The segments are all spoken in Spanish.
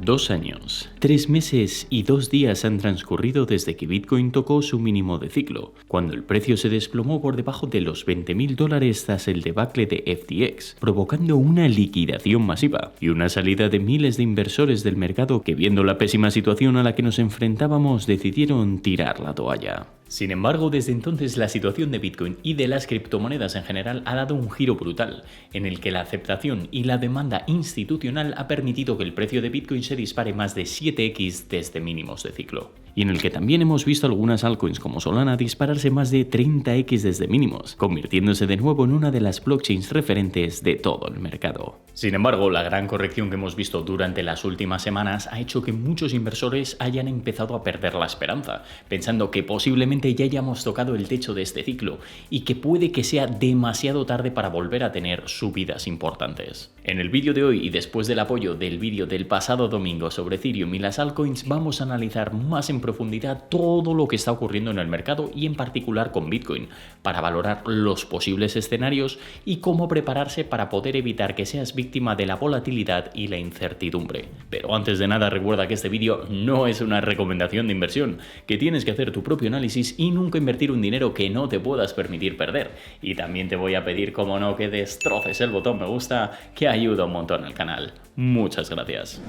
2 años, 3 meses y 2 días han transcurrido desde que Bitcoin tocó su mínimo de ciclo, cuando el precio se desplomó por debajo de los $20.000 tras el debacle de FTX, provocando una liquidación masiva y una salida de miles de inversores del mercado que, viendo la pésima situación a la que nos enfrentábamos, decidieron tirar la toalla. Sin embargo, desde entonces la situación de Bitcoin y de las criptomonedas en general ha dado un giro brutal, en el que la aceptación y la demanda institucional ha permitido que el precio de Bitcoin se dispare más de 7x desde mínimos de ciclo. Y en el que también hemos visto algunas altcoins como Solana dispararse más de 30x desde mínimos, convirtiéndose de nuevo en una de las blockchains referentes de todo el mercado. Sin embargo, la gran corrección que hemos visto durante las últimas semanas ha hecho que muchos inversores hayan empezado a perder la esperanza, pensando que posiblemente ya hayamos tocado el techo de este ciclo y que puede que sea demasiado tarde para volver a tener subidas importantes. En el vídeo de hoy y después del apoyo del vídeo del pasado domingo sobre Ethereum y las altcoins, vamos a analizar más en profundidad todo lo que está ocurriendo en el mercado y en particular con Bitcoin, para valorar los posibles escenarios y cómo prepararse para poder evitar que seas víctima de la volatilidad y la incertidumbre. Pero antes de nada, recuerda que este vídeo no es una recomendación de inversión, que tienes que hacer tu propio análisis y nunca invertir un dinero que no te puedas permitir perder. Y también te voy a pedir, como no, que destroces el botón me gusta, que ayuda un montón al canal. Muchas gracias.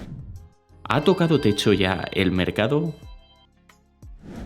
¿Ha tocado techo ya el mercado?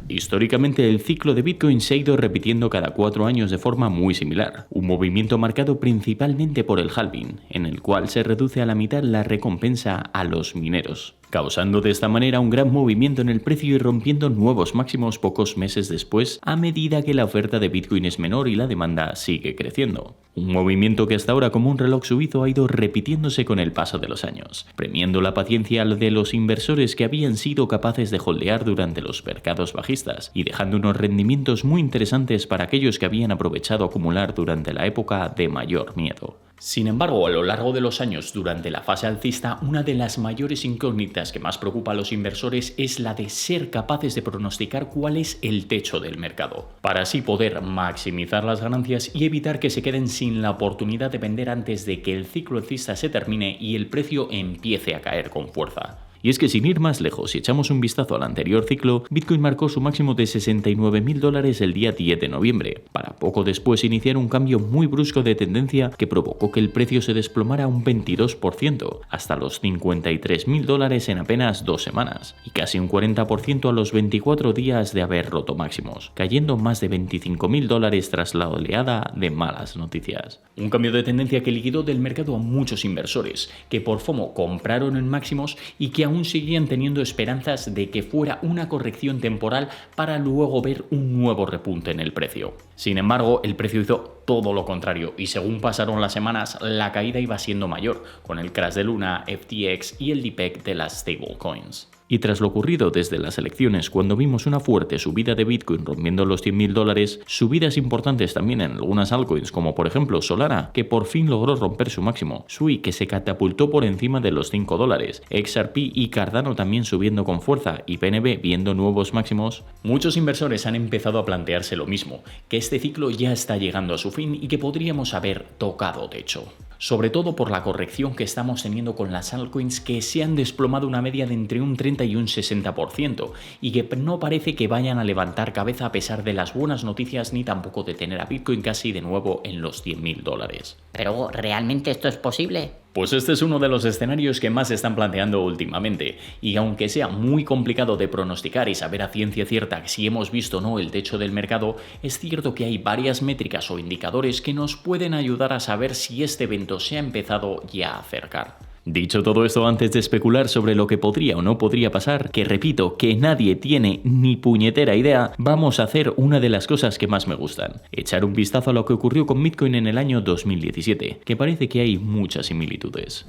Históricamente, el ciclo de Bitcoin se ha ido repitiendo cada 4 años de forma muy similar, un movimiento marcado principalmente por el halving, en el cual se reduce a la mitad la recompensa a los mineros, causando de esta manera un gran movimiento en el precio y rompiendo nuevos máximos pocos meses después a medida que la oferta de Bitcoin es menor y la demanda sigue creciendo. Un movimiento que hasta ahora, como un reloj suizo, ha ido repitiéndose con el paso de los años, premiando la paciencia de los inversores que habían sido capaces de holdear durante los mercados bajistas y dejando unos rendimientos muy interesantes para aquellos que habían aprovechado acumular durante la época de mayor miedo. Sin embargo, a lo largo de los años, durante la fase alcista, una de las mayores incógnitas que más preocupa a los inversores es la de ser capaces de pronosticar cuál es el techo del mercado, para así poder maximizar las ganancias y evitar que se queden sin la oportunidad de vender antes de que el ciclo alcista se termine y el precio empiece a caer con fuerza. Y es que, sin ir más lejos, si echamos un vistazo al anterior ciclo, Bitcoin marcó su máximo de $69.000 el día 10 de noviembre, para poco después iniciar un cambio muy brusco de tendencia que provocó que el precio se desplomara un 22%, hasta los $53.000 en apenas 2 semanas, y casi un 40% a los 24 días de haber roto máximos, cayendo más de $25.000 tras la oleada de malas noticias. Un cambio de tendencia que liquidó del mercado a muchos inversores, que por FOMO compraron en máximos y que aún seguían teniendo esperanzas de que fuera una corrección temporal para luego ver un nuevo repunte en el precio. Sin embargo, el precio hizo todo lo contrario y según pasaron las semanas, la caída iba siendo mayor, con el crash de Luna, FTX y el DPEG de las stablecoins. Y tras lo ocurrido desde las elecciones, cuando vimos una fuerte subida de Bitcoin rompiendo los $100.000, subidas importantes también en algunas altcoins como por ejemplo Solana, que por fin logró romper su máximo, Sui, que se catapultó por encima de los $5, XRP y Cardano también subiendo con fuerza y BNB viendo nuevos máximos, muchos inversores han empezado a plantearse lo mismo, que este ciclo ya está llegando a su fin y que podríamos haber tocado techo. Sobre todo por la corrección que estamos teniendo con las altcoins, que se han desplomado una media de entre un 30 y un 60% y que no parece que vayan a levantar cabeza a pesar de las buenas noticias ni tampoco de tener a Bitcoin casi de nuevo en los $100.000. ¿Pero realmente esto es posible? Pues este es uno de los escenarios que más se están planteando últimamente, y aunque sea muy complicado de pronosticar y saber a ciencia cierta si hemos visto o no el techo del mercado, es cierto que hay varias métricas o indicadores que nos pueden ayudar a saber si este evento se ha empezado ya a acercar. Dicho todo esto, antes de especular sobre lo que podría o no podría pasar, que repito, que nadie tiene ni puñetera idea, vamos a hacer una de las cosas que más me gustan: echar un vistazo a lo que ocurrió con Bitcoin en el año 2017, que parece que hay muchas similitudes.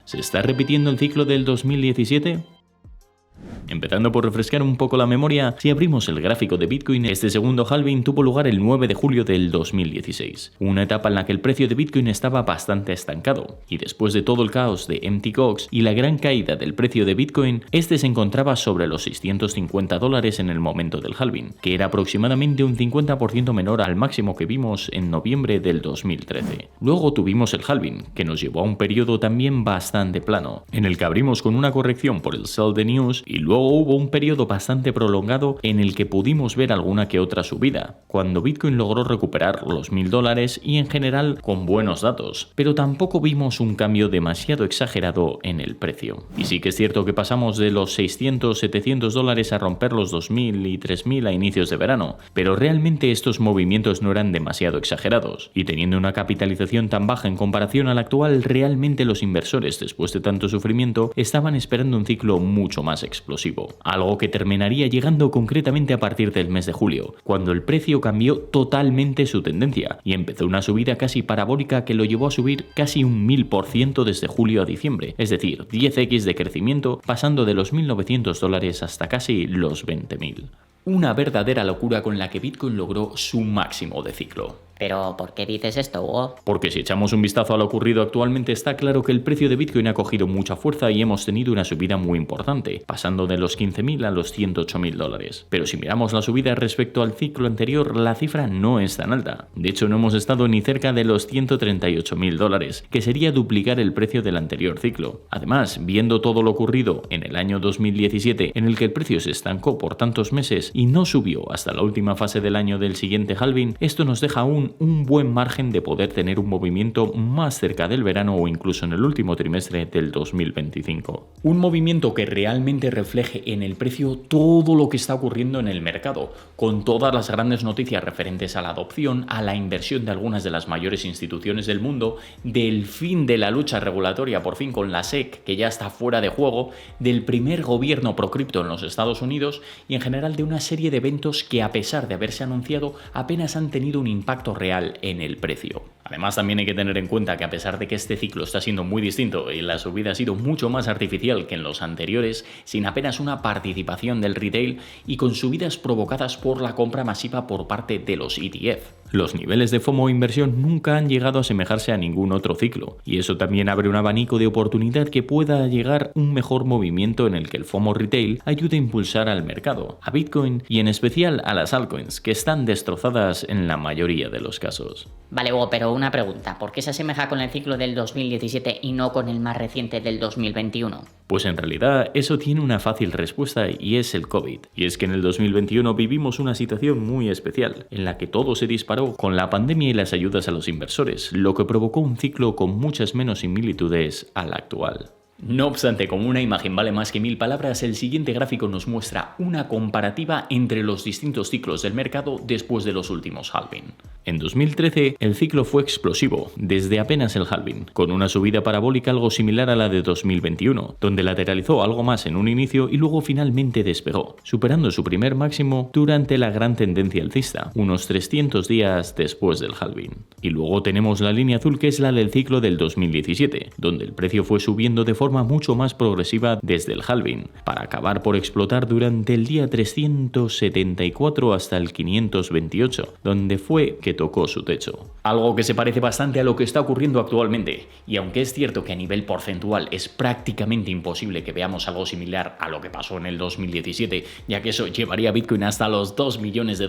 ¿Se está repitiendo el ciclo del 2017? Empezando por refrescar un poco la memoria, si abrimos el gráfico de Bitcoin, este segundo halving tuvo lugar el 9 de julio del 2016, una etapa en la que el precio de Bitcoin estaba bastante estancado, y después de todo el caos de Mt. Gox y la gran caída del precio de Bitcoin, este se encontraba sobre los $650 en el momento del halving, que era aproximadamente un 50% menor al máximo que vimos en noviembre del 2013. Luego tuvimos el halving, que nos llevó a un periodo también bastante plano, en el que abrimos con una corrección por el sell the news y luego hubo un periodo bastante prolongado en el que pudimos ver alguna que otra subida, cuando Bitcoin logró recuperar los $1000 y en general con buenos datos, pero tampoco vimos un cambio demasiado exagerado en el precio. Y sí que es cierto que pasamos de los $600-700 a romper los 2000 y 3000 a inicios de verano, pero realmente estos movimientos no eran demasiado exagerados, y teniendo una capitalización tan baja en comparación a la actual, realmente los inversores, después de tanto sufrimiento, estaban esperando un ciclo mucho más explosivo, algo que terminaría llegando concretamente a partir del mes de julio, cuando el precio cambió totalmente su tendencia y empezó una subida casi parabólica que lo llevó a subir casi un 1000% desde julio a diciembre, es decir, 10x de crecimiento, pasando de los $1900 hasta casi los 20.000. Una verdadera locura con la que Bitcoin logró su máximo de ciclo. Pero, ¿por qué dices esto, Hugo? Porque si echamos un vistazo a lo ocurrido actualmente, está claro que el precio de Bitcoin ha cogido mucha fuerza y hemos tenido una subida muy importante, pasando de los 15.000 a los $108.000. Pero si miramos la subida respecto al ciclo anterior, la cifra no es tan alta. De hecho, no hemos estado ni cerca de los $138.000, que sería duplicar el precio del anterior ciclo. Además, viendo todo lo ocurrido en el año 2017, en el que el precio se estancó por tantos meses y no subió hasta la última fase del año del siguiente halving, esto nos deja aún un buen margen de poder tener un movimiento más cerca del verano o incluso en el último trimestre del 2025. Un movimiento que realmente refleje en el precio todo lo que está ocurriendo en el mercado, con todas las grandes noticias referentes a la adopción, a la inversión de algunas de las mayores instituciones del mundo, del fin de la lucha regulatoria por fin con la SEC, que ya está fuera de juego, del primer gobierno pro-cripto en los Estados Unidos y en general de una serie de eventos que, a pesar de haberse anunciado, apenas han tenido un impacto real en el precio. Además, también hay que tener en cuenta que, a pesar de que este ciclo está siendo muy distinto y la subida ha sido mucho más artificial que en los anteriores, sin apenas una participación del retail y con subidas provocadas por la compra masiva por parte de los ETF. Los niveles de FOMO inversión nunca han llegado a asemejarse a ningún otro ciclo, y eso también abre un abanico de oportunidad que pueda llegar un mejor movimiento en el que el FOMO retail ayude a impulsar al mercado, a Bitcoin y en especial a las altcoins, que están destrozadas en la mayoría de los casos. Vale, Hugo, pero una pregunta, ¿por qué se asemeja con el ciclo del 2017 y no con el más reciente del 2021? Pues en realidad eso tiene una fácil respuesta y es el COVID. Y es que en el 2021 vivimos una situación muy especial, en la que todo se disparó con la pandemia y las ayudas a los inversores, lo que provocó un ciclo con muchas menos similitudes al actual. No obstante, como una imagen vale más que 1000 palabras, el siguiente gráfico nos muestra una comparativa entre los distintos ciclos del mercado después de los últimos halving. En 2013, el ciclo fue explosivo, desde apenas el halving, con una subida parabólica algo similar a la de 2021, donde lateralizó algo más en un inicio y luego finalmente despegó, superando su primer máximo durante la gran tendencia alcista, unos 300 días después del halving. Y luego tenemos la línea azul, que es la del ciclo del 2017, donde el precio fue subiendo de forma mucho más progresiva desde el halving, para acabar por explotar durante el día 374 hasta el 528, donde fue que tocó su techo. Algo que se parece bastante a lo que está ocurriendo actualmente, y aunque es cierto que a nivel porcentual es prácticamente imposible que veamos algo similar a lo que pasó en el 2017, ya que eso llevaría a Bitcoin hasta los $2 millones,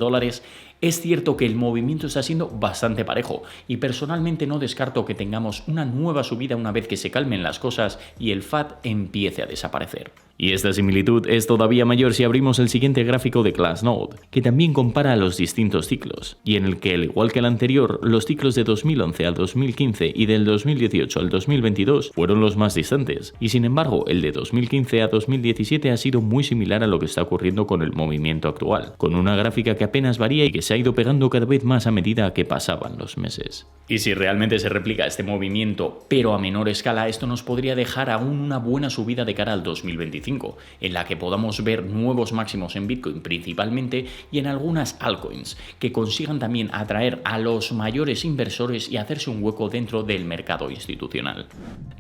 es cierto que el movimiento está siendo bastante parejo, y personalmente no descarto que tengamos una nueva subida una vez que se calmen las cosas y el FAD empiece a desaparecer. Y esta similitud es todavía mayor si abrimos el siguiente gráfico de Glassnode, que también compara los distintos ciclos, y en el que, al igual que el anterior, los ciclos de 2011 al 2015 y del 2018 al 2022 fueron los más distantes, y sin embargo el de 2015 a 2017 ha sido muy similar a lo que está ocurriendo con el movimiento actual, con una gráfica que apenas varía y que se ha ido pegando cada vez más a medida que pasaban los meses. Y si realmente se replica este movimiento, pero a menor escala, esto nos podría dejar aún una buena subida de cara al 2025. 2025, en la que podamos ver nuevos máximos en Bitcoin principalmente y en algunas altcoins, que consigan también atraer a los mayores inversores y hacerse un hueco dentro del mercado institucional.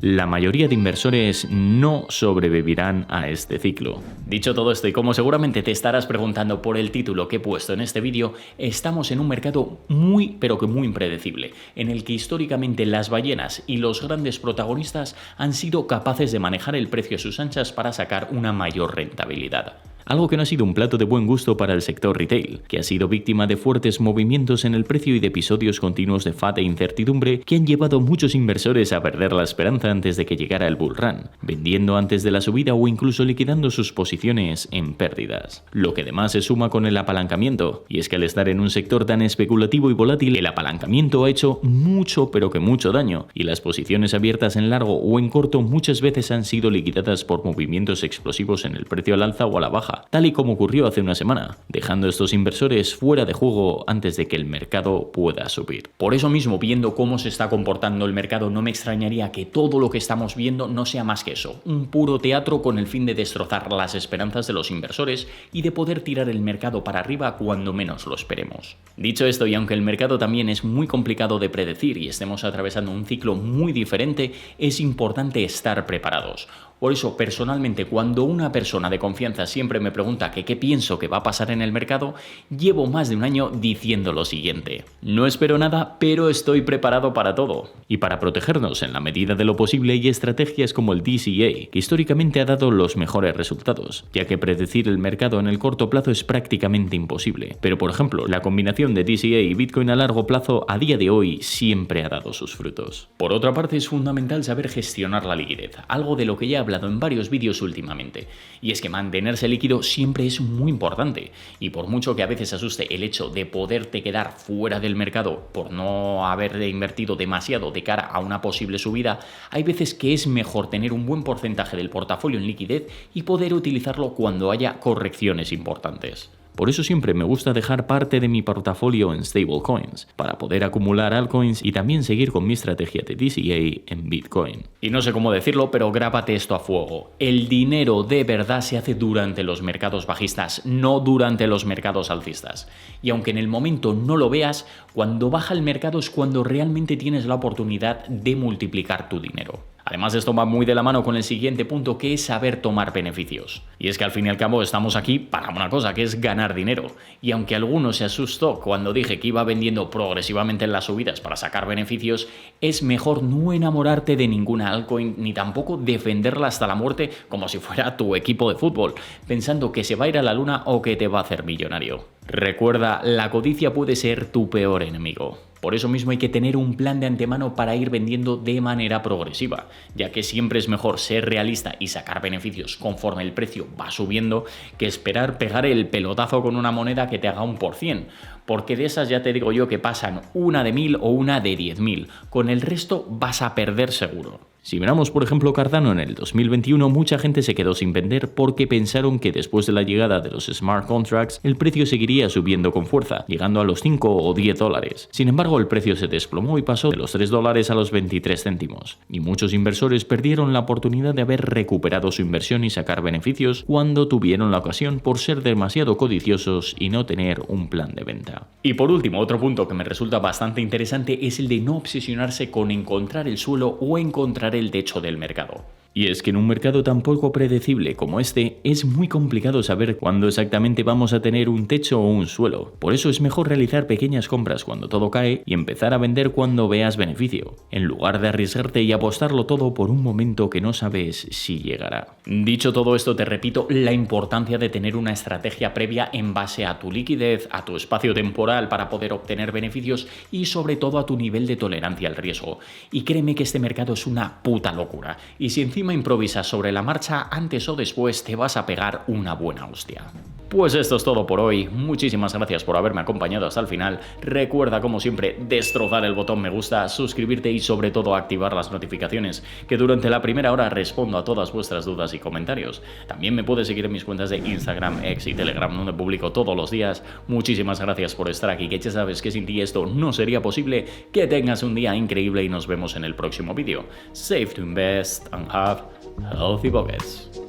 La mayoría de inversores no sobrevivirán a este ciclo. Dicho todo esto, y como seguramente te estarás preguntando por el título que he puesto en este vídeo, estamos en un mercado muy pero que muy impredecible, en el que históricamente las ballenas y los grandes protagonistas han sido capaces de manejar el precio a sus anchas para sacar una mayor rentabilidad. Algo que no ha sido un plato de buen gusto para el sector retail, que ha sido víctima de fuertes movimientos en el precio y de episodios continuos de FAD e incertidumbre que han llevado a muchos inversores a perder la esperanza antes de que llegara el bull run, vendiendo antes de la subida o incluso liquidando sus posiciones en pérdidas. Lo que además se suma con el apalancamiento, y es que al estar en un sector tan especulativo y volátil, el apalancamiento ha hecho mucho pero que mucho daño, y las posiciones abiertas en largo o en corto muchas veces han sido liquidadas por movimientos explosivos en el precio al alza o a la baja, tal y como ocurrió hace una semana, dejando a estos inversores fuera de juego antes de que el mercado pueda subir. Por eso mismo, viendo cómo se está comportando el mercado, no me extrañaría que todo lo que estamos viendo no sea más que eso, un puro teatro con el fin de destrozar las esperanzas de los inversores y de poder tirar el mercado para arriba cuando menos lo esperemos. Dicho esto, y aunque el mercado también es muy complicado de predecir y estemos atravesando un ciclo muy diferente, es importante estar preparados. Por eso, personalmente, cuando una persona de confianza siempre me pregunta que qué pienso que va a pasar en el mercado, llevo más de un año diciendo lo siguiente: no espero nada, pero estoy preparado para todo. Y para protegernos en la medida de lo posible hay estrategias como el DCA, que históricamente ha dado los mejores resultados, ya que predecir el mercado en el corto plazo es prácticamente imposible. Pero por ejemplo, la combinación de DCA y Bitcoin a largo plazo a día de hoy siempre ha dado sus frutos. Por otra parte, es fundamental saber gestionar la liquidez, algo de lo que ya he hablado en varios vídeos últimamente, y es que mantenerse líquido siempre es muy importante, y por mucho que a veces asuste el hecho de poderte quedar fuera del mercado por no haber invertido demasiado de cara a una posible subida, hay veces que es mejor tener un buen porcentaje del portafolio en liquidez y poder utilizarlo cuando haya correcciones importantes. Por eso siempre me gusta dejar parte de mi portafolio en stablecoins, para poder acumular altcoins y también seguir con mi estrategia de DCA en Bitcoin. Y no sé cómo decirlo, pero grábate esto a fuego. El dinero de verdad se hace durante los mercados bajistas, no durante los mercados alcistas. Y aunque en el momento no lo veas, cuando baja el mercado es cuando realmente tienes la oportunidad de multiplicar tu dinero. Además, esto va muy de la mano con el siguiente punto, que es saber tomar beneficios. Y es que al fin y al cabo estamos aquí para una cosa, que es ganar dinero. Y aunque alguno se asustó cuando dije que iba vendiendo progresivamente en las subidas para sacar beneficios, es mejor no enamorarte de ninguna altcoin ni tampoco defenderla hasta la muerte como si fuera tu equipo de fútbol, pensando que se va a ir a la luna o que te va a hacer millonario. Recuerda, la codicia puede ser tu peor enemigo. Por eso mismo hay que tener un plan de antemano para ir vendiendo de manera progresiva, ya que siempre es mejor ser realista y sacar beneficios conforme el precio va subiendo que esperar pegar el pelotazo con una moneda que te haga un %, porque de esas ya te digo yo que pasan una de 1000 o una de 10.000, con el resto vas a perder seguro. Si miramos por ejemplo Cardano en el 2021, mucha gente se quedó sin vender porque pensaron que después de la llegada de los smart contracts el precio seguiría subiendo con fuerza, llegando a los 5 o 10 dólares. Sin embargo, el precio se desplomó y pasó de los 3 dólares a los 23 céntimos. Y muchos inversores perdieron la oportunidad de haber recuperado su inversión y sacar beneficios cuando tuvieron la ocasión por ser demasiado codiciosos y no tener un plan de venta. Y por último, otro punto que me resulta bastante interesante es el de no obsesionarse con encontrar el suelo o encontrar el techo del mercado. Y es que en un mercado tan poco predecible como este, es muy complicado saber cuándo exactamente vamos a tener un techo o un suelo. Por eso es mejor realizar pequeñas compras cuando todo cae y empezar a vender cuando veas beneficio, en lugar de arriesgarte y apostarlo todo por un momento que no sabes si llegará. Dicho todo esto, te repito la importancia de tener una estrategia previa en base a tu liquidez, a tu espacio temporal para poder obtener beneficios y sobre todo a tu nivel de tolerancia al riesgo. Y créeme que este mercado es una puta locura. Y si encima improvisas sobre la marcha, antes o después te vas a pegar una buena hostia. Pues esto es todo por hoy, muchísimas gracias por haberme acompañado hasta el final. Recuerda como siempre destrozar el botón me gusta, suscribirte y sobre todo activar las notificaciones, que durante la primera hora respondo a todas vuestras dudas y comentarios. También me puedes seguir en mis cuentas de Instagram, X y Telegram, donde publico todos los días. Muchísimas gracias por estar aquí, que ya sabes que sin ti esto no sería posible. Que tengas un día increíble y nos vemos en el próximo vídeo. Save to invest and have healthy pockets.